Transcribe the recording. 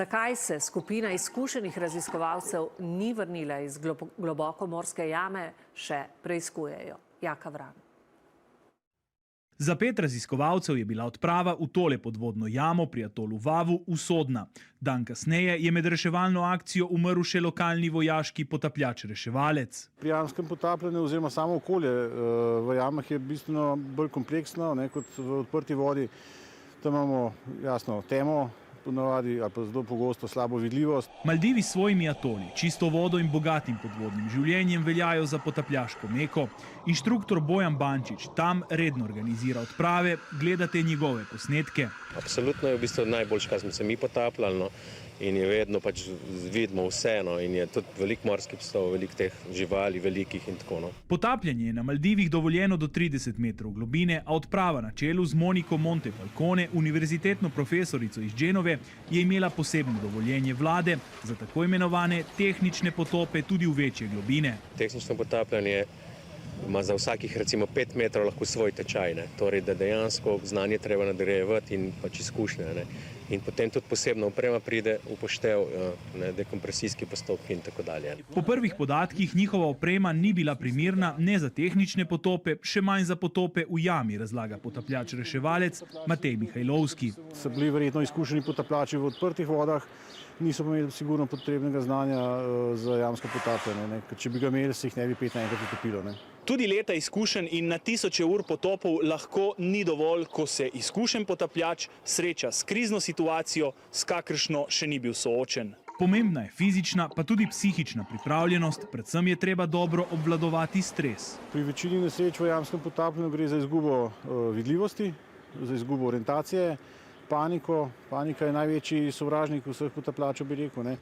Zakaj se skupina izkušenih raziskovalcev ni vrnila iz globokomorske jame, še preiskujejo. Jaka Vran. Za 5 raziskovalcev je bila odprava v tole podvodno jamo pri atolu Vavu usodna. Dan kasneje je med reševalno akcijo umrl še lokalni vojaški potapljač reševalec. Pri jamskem potapljanju oziroma samo okolje v jamah je bistveno bolj kompleksno, kot v odprti vodi. Tam imamo jasno temo, ponavadi ali pa zelo pogosto slabo vidljivost. Maldivi s svojimi atoli, čisto vodo in bogatim podvodnim življenjem veljajo za potapljaško meko. Inštruktor Bojan Bančič tam redno organizira odprave, gledate njegove posnetke. Absolutno je v bistvu najboljše, kar smo se mi potapljali, in je vedno pač vidimo vse, in je tudi veliko morskih psov, veliko teh živali, velikih in tako. Potapljanje je na Maldivih dovoljeno do 30 metrov globine, a odprava na čelu z Moniko Montefalcone, univerzitetno profesorico iz Genove, je imela posebno dovoljenje vlade za tako imenovane tehnične potope tudi v večje globine. Tehnično potapljanje ima za vsakih recimo 5 metrov lahko svoj tečaj, torej da dejansko znanje treba nadgrajevati in pač izkušnje. In potem tudi posebna oprema pride v poštev, dekompresijski postopki in tako dalje. Po prvih podatkih njihova oprema ni bila primerna ne za tehnične potope, še manj za potope v jami, razlaga potapljač reševalec Matej Mihajlovski. So bili verjetno izkušeni potapljači v odprtih vodah, niso pa imeli sigurno potrebnega znanja za jamsko potapljanje. Če bi ga imeli, se jih ne bi 5 naenkrat utopilo. Tudi leta izkušenj in na tisoče ur potopov lahko ni dovolj, ko se izkušen potapljač sreča s krizno situacijo, s kakršno še ni bil soočen. Pomembna je fizična, pa tudi psihična pripravljenost, predvsem je treba dobro obvladovati stres. Pri večini nesreč v jamskem potapljanju gre za izgubo vidljivosti, za izgubo orientacije, paniko. Panika je največji sovražnik vseh potapljačev, bi rekel.